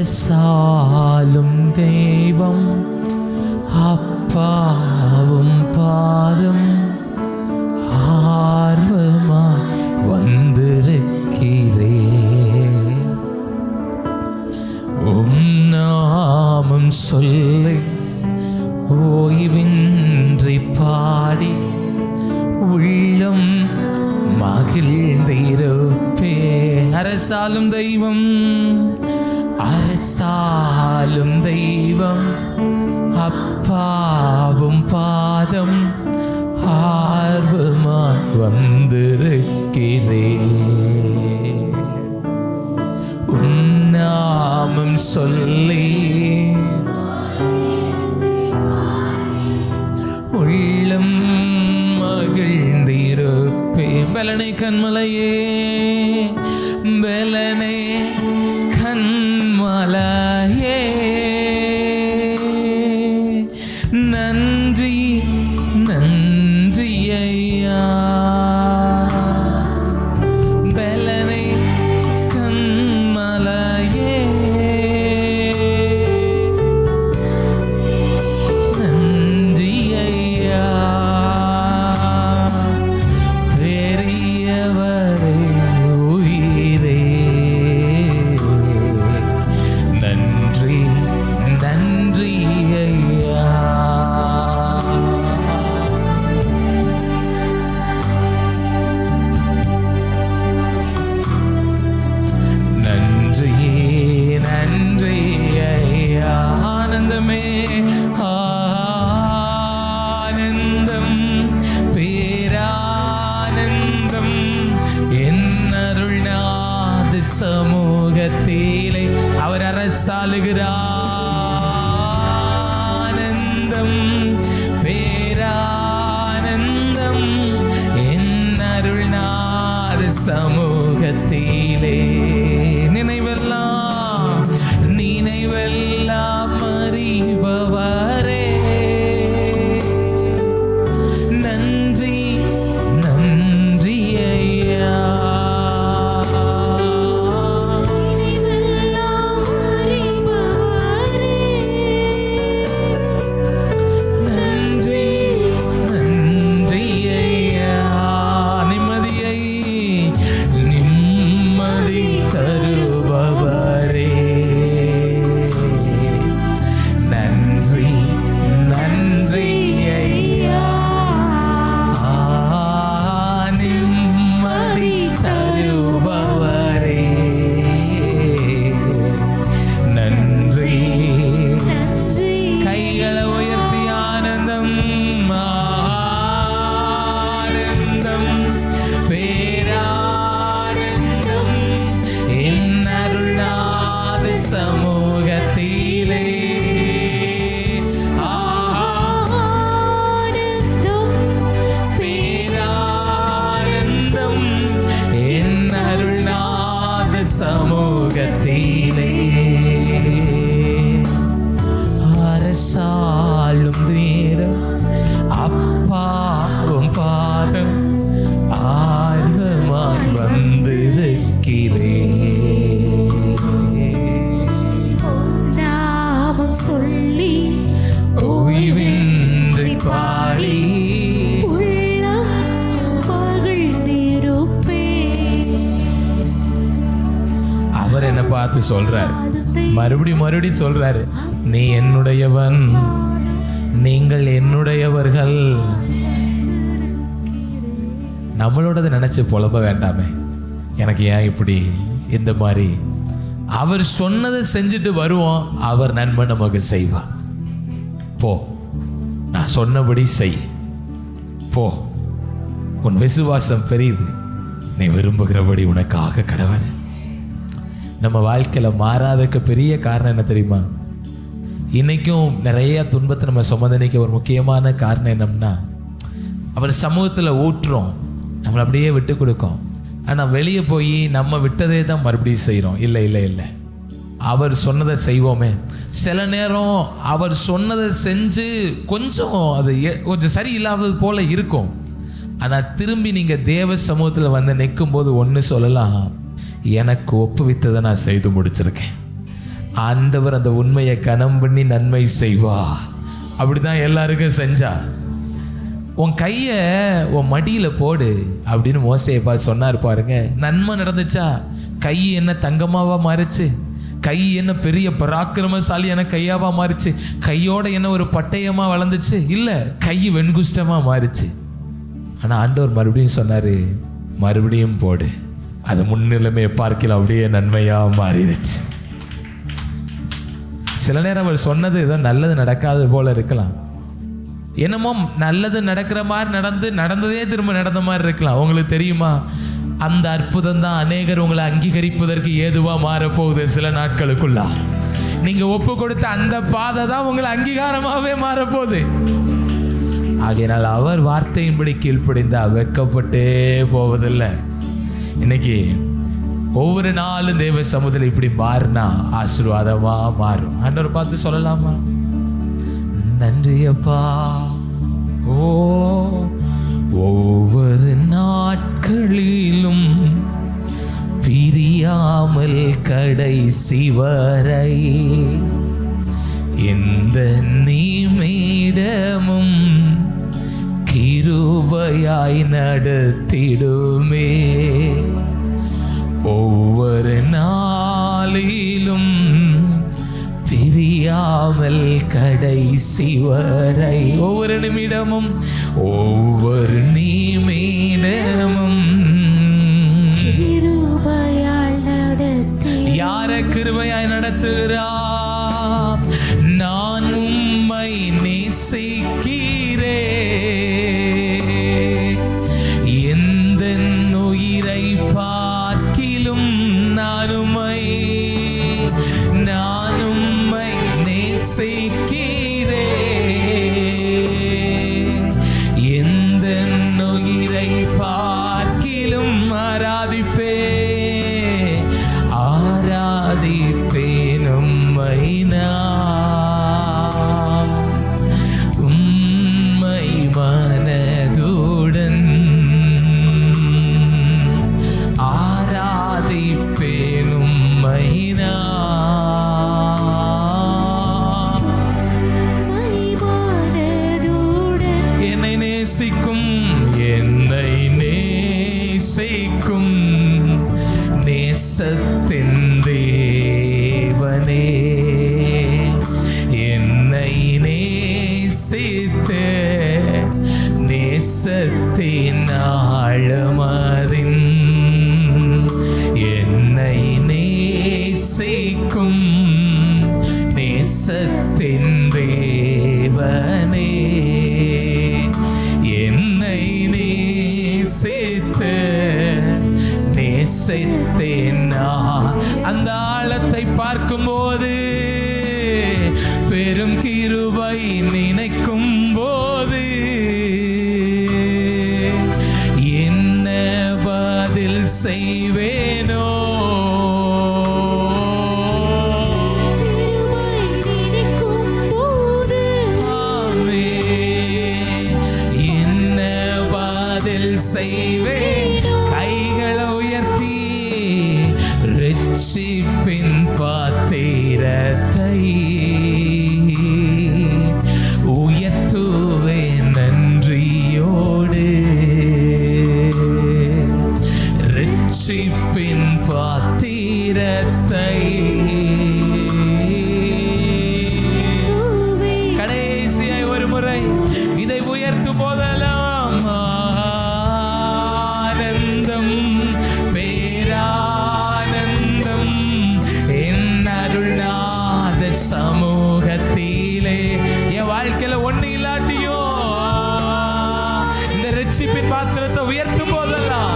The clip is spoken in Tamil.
அரசாலும் தெய்வம் அப்பாவும் பாதம் ஆர்வமாய் வந்திருக்கிறே. நாமம் சொல்லி ஓய்வின்றி பாடி உள்ளம் மகிழ்ந்திருப்பே. அரசாலும் தெய்வம், அரசாலும் தெய்வம் அப்பாவும் பாதம் ஆர்வமாய் வந்திருக்கிறே. நாமம் சொல்லி உள்ளம் மகிழ்ந்திருப்பே. பலனை கண்மலையே, பலனை கண்மலையே, நன்றி நன்றி ஐயா. பலனை கண்மலையே, நன்றி ஐயா. பெரியவரே உயிரே, நன்றி நன்றி ஐயா. நன்றி நன்றி ஐயா. ஆனந்தமே ஆனந்தம் பேரானந்தம் என் அருள்நாத சமூகத்திலே அவர் அரசாளுகிறார். ஆனந்தம் பேரானந்தம் என் அருள்நாத சமூகத்திலே. நினைவெல்லாம் நினைவெல்லாம் அறிபவரே, நன்றி நன்றி ஐயா. நன்றி நன்றி ஐயா. நிம்மதியை நிம்மதி தருபவரே, நன்றி நன்றி ஐயா. நிம்மதி தருபவரே, நன்றி. கைகளை உயர்த்தி ஆனந்தம் ஆனந்தம் பேரானந்தம் என் அருள்நாத சமூகத்திலே. ஆனந்தம் பேரானந்தம் என் அருள்நாத சமூகத்திலே. அரசாளும் நேரம் அப்பாவும் பாதம் ஆர்வமாய் வந்திருக்கிறே. நாமம் சொல்லி ஓய்வின்றி பாடி உள்ளம் மகிழ்ந்திருப்பே. அவர் என்ன பார்த்து சொல்றாரு, மறுபடியும் சொல்றாரு, நீ என்னுடையவன், நீங்கள் என்னுடையவர்கள். நம்மளோடது நினைச்சு புலம்ப வேண்டாமே, எனக்கு ஏன் இப்படி இந்த மாதிரி. அவர் சொன்னதை செஞ்சுட்டு வருவோம், அவர் நன்மை நமக்கு செய்வார். போ, நான் சொன்னபடி செய், போ, உன் விசுவாசம் பெரியது, நீ விரும்புகிறபடி உனக்காக கடவுள். நம்ம வாழ்க்கையில் மாறாததுக்கு பெரிய காரணம் என்ன தெரியுமா? இன்றைக்கும் நிறைய துன்பத்தை நம்ம சுமந்தனைக்கு ஒரு முக்கியமான காரணம் என்னம்னா, அவர் சமூகத்தில் ஊற்றுறோம், நம்மளை அப்படியே விட்டு கொடுக்கும். ஆனால் வெளியே போய் நம்ம விட்டதே தான் மறுபடியும் செய்கிறோம். இல்லை இல்லை இல்லை, அவர் சொன்னதை செய்வோமே. சில நேரம் அவர் சொன்னதை செஞ்சு கொஞ்சம் அது கொஞ்சம் சரியில்லாதது போல் இருக்கும். ஆனால் திரும்பி நீங்கள் தேவ சமூகத்தில் வந்து நிற்கும் போது ஒன்று சொல்லலாம், எனக்கு ஒப்புவித்ததை நான் செய்து முடிச்சிருக்கேன். ஆண்டவர் அந்த உண்மையை கனம் பண்ணி நன்மை செய்வா. அப்படிதான் எல்லாருக்கும் செஞ்சா. உன் கையை உன் மடியில் போடு அப்படின்னு மோசேயை பார்த்து சொன்னார் பாருங்க. நன்மை நடந்துச்சா? கை என்ன தங்கமாவா மாறிச்சு? கை என்ன பெரிய பராக்கிரமசாலியான கையாவா மாறிச்சு? கையோட என்ன ஒரு பட்டயமா வளர்ந்துச்சு? இல்லை, கை வெண்குஷ்டமா மாறிச்சு. ஆனால் ஆண்டவர் மறுபடியும் சொன்னார், மறுபடியும் போடு. அது முன்னிலைமை பார்க்கலாம் அப்படியே நன்மையாக மாறிடுச்சு. சில நேரம் அவர் சொன்னது ஏதோ நல்லது நடக்காது போல இருக்கலாம். என்னமோ நல்லது நடக்கிற மாதிரி நடந்ததே திரும்ப நடந்த மாதிரி இருக்கலாம். உங்களுக்கு தெரியுமா, அந்த அற்புதம் தான் அநேகர் உங்களை அங்கீகரிப்பதற்கு ஏதுவா மாறப்போகுது. சில நாட்களுக்குள்ளா நீங்க ஒப்பு கொடுத்த அந்த பாதை தான் உங்களை அங்கீகாரமாகவே மாறப்போகுது. ஆகையினால் அவர் வார்த்தையின்படி கீழ்ப்படிந்தா வெட்கப்பட்டே போவதில்லை. இன்னைக்கு ஒவ்வொரு நாளும் தேவ சமூகத்தில் இப்படி மாறினா ஆசீர்வாதமா மாறும். ஆண்டவர் பார்த்து சொல்லலாமா, நன்றி அப்பா. ஓ, ஒவ்வொரு நாட்களிலும் பிரியாமல் கடைசி வரை எந்த நிமிடமும் கிருபையாய் நடத்திடுமே. ஒவ்வொரு நாளிலும் பிரியாமல் கடைசி வரை ஒவ்வொரு நிமிடமும் யார கிருபையாய் நடத்துகிறா? நான் உம்மை நேசிக்கிறேன், எந்த உயிரை பார்க்கிலும் நான் உம்மை நேசிக்கிறேன், எந்த உயிரை பார்க்கிலும் ஆராதிப்பேன் உம்மை நான் உம்மை மனதுடன் ஆராதிப்பேன் உம்மை நான். என்னை நேசிக்கும் நேசத்தின் தேவனே, என்னை நேசித்த நேசத்தின் ஆழமதின், என்னை நேசிக்கும் நேசத்தின் தேவனே, என்னை நேசித்த நேசித்தேனா. அந்த ஆழத்தை பார்க்கும்போது, பெரும் கிருபை நினைக்கும் போது என்ன பதில் செய்வேனோ? என்ன பதில் செய்வேன்? கைகளை உயர்த்தி ரட்சிப்பின் பாத்திரத்தை உயர்த்துவேன் நன்றியோடு. ரட்சிப்பின் பாத்திரத்தை கடைசியாய் ஒரு முறை இதை உயர்த்தும் போதெல்லாம் ஆனந்தம் பேரானந்தம் என் அருள்நாத சமூகத்திலே. என் வாழ்க்கையில ஒண்ணு இல்லாட்டியோ இந்த ரட்சிப்பின் பாத்திரத்தை உயர்த்தும் போதெல்லாம்